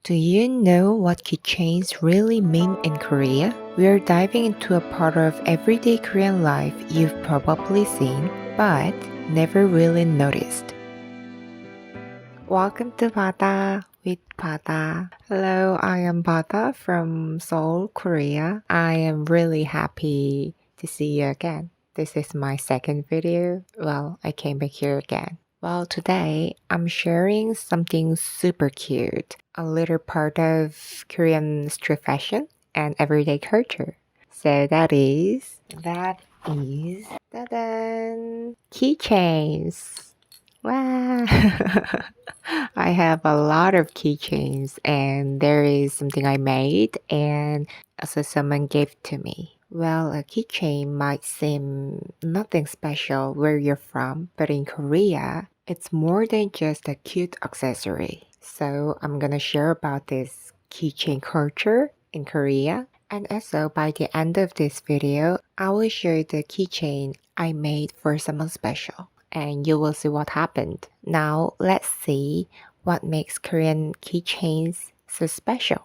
Do you know what keychains really mean in Korea? We are diving into a part of everyday Korean life you've probably seen, but never really noticed. Welcome to Bada with Bada. Hello, I am Bada from Seoul, Korea. I am really happy to see you again. This is my second video. Well, I came back here again. Well, today I'm sharing something super cute, a little part of Korean street fashion and everyday culture. So that is, ta-da, keychains. Wow! I have a lot of keychains, and there is something I made and also someone gave to me. Well, a keychain might seem nothing special where you're from, but in Korea, it's more than just a cute accessory. So I'm gonna share about this keychain culture in Korea. And also by the end of this video, I will show you the keychain I made for someone special. And you will see what happened. Now let's see what makes Korean keychains so special.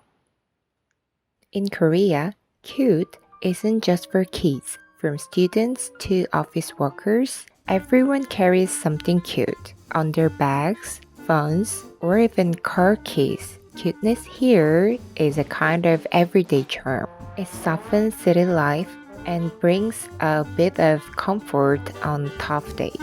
In Korea, cute isn't just for kids. From students to office workers, everyone carries something cute on their bags, phones, or even car keys. Cuteness here is a kind of everyday charm. It softens city life and brings a bit of comfort on tough days.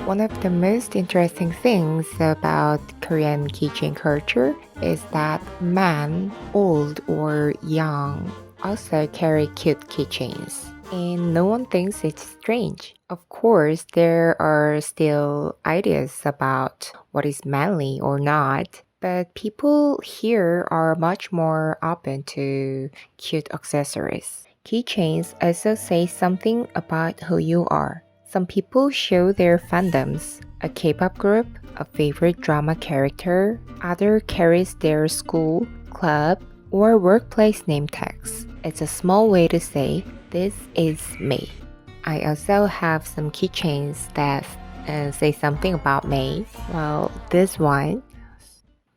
One of the most interesting things about Korean keychain culture is that men, old or young, also carry cute keychains. And no one thinks it's strange. Of course, there are still ideas about what is manly or not, but people here are much more open to cute accessories. Keychains also say something about who you are. Some people show their fandoms, a K-pop group, a favorite drama character, other carries their school, club, or workplace name tags. It's a small way to say, this is me. I also have some keychains that say something about me. Well, this one,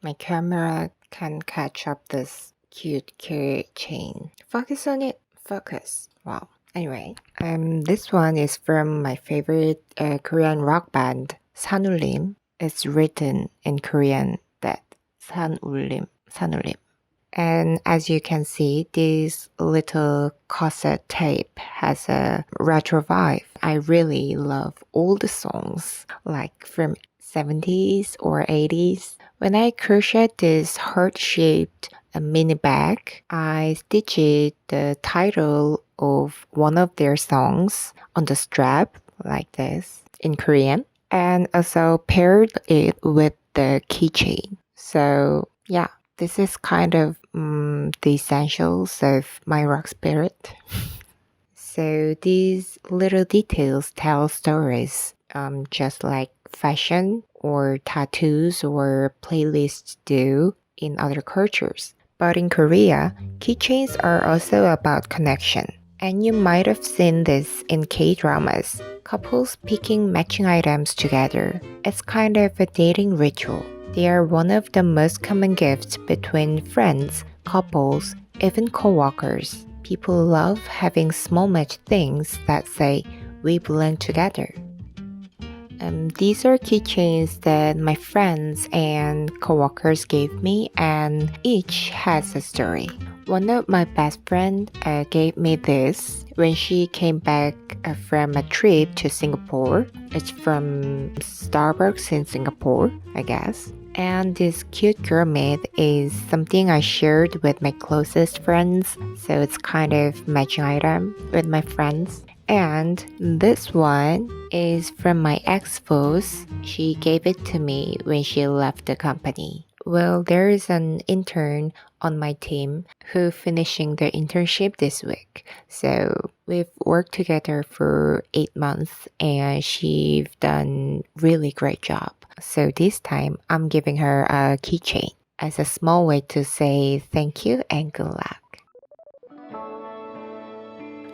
my camera can catch up this cute keychain. Focus on it, focus. Wow. Anyway, this one is from my favorite Korean rock band, 산울림. It's written in Korean that 산울림. And as you can see, this little cassette tape has a retro vibe. I really love old songs, like from 70s or 80s. When I crocheted this heart-shaped mini bag, I stitched the title of one of their songs on the strap like this in Korean and also paired it with the keychain. So yeah, this is kind of the essentials of my rock spirit. So these little details tell stories, just like fashion or tattoos or playlists do in other cultures. But in Korea, keychains are also about connection. And you might have seen this in K-dramas, couples picking matching items together. It's kind of a dating ritual. They are one of the most common gifts between friends, couples, even co-workers. People love having small match things that say, we belong together. These are keychains that my friends and coworkers gave me, and each has a story. One of my best friends gave me this when she came back from a trip to Singapore. It's from Starbucks in Singapore, I guess. And this cute gurmit is something I shared with my closest friends, so it's kind of matching item with my friends. And this one is from my ex-boss. She gave it to me when she left the company. Well, there is an intern on my team who finishing their internship this week. So we've worked together for 8 months and she's done really great job. So this time I'm giving her a keychain as a small way to say thank you and good luck.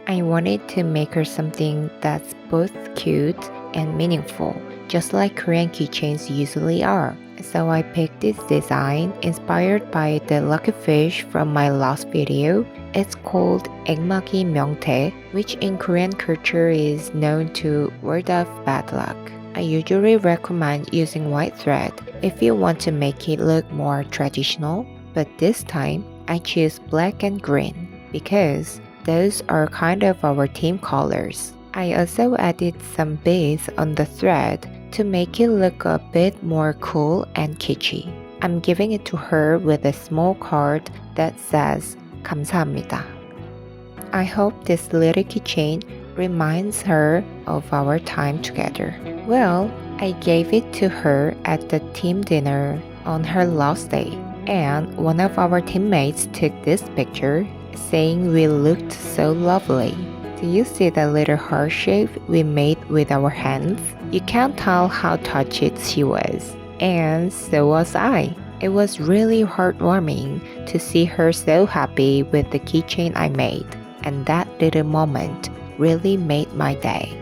I wanted to make her something that's both cute and meaningful, just like Korean keychains usually are. So I picked this design inspired by the lucky fish from my last video. It's called Egmagi Myeongtae, which in Korean culture is known to ward off bad luck. I usually recommend using white thread if you want to make it look more traditional, but this time I choose black and green because those are kind of our team colors. I also added some beads on the thread to make it look a bit more cool and kitschy. I'm giving it to her with a small card that says 감사합니다. I hope this little keychain reminds her of our time together. Well, I gave it to her at the team dinner on her last day, and one of our teammates took this picture saying we looked so lovely. Do you see the little heart shape we made with our hands? You can't tell how touched she was, and so was I. It was really heartwarming to see her so happy with the keychain I made, and that little moment really made my day.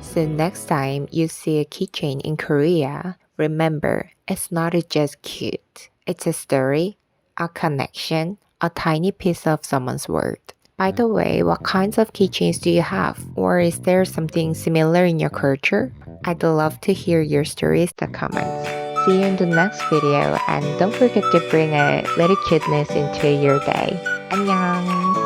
So next time you see a keychain in Korea, remember, it's not just cute. It's a story, a connection, a tiny piece of someone's world. By the way, what kinds of keychains do you have? Or is there something similar in your culture? I'd love to hear your stories in the comments. See you in the next video, and don't forget to bring a little cuteness into your day. 안녕!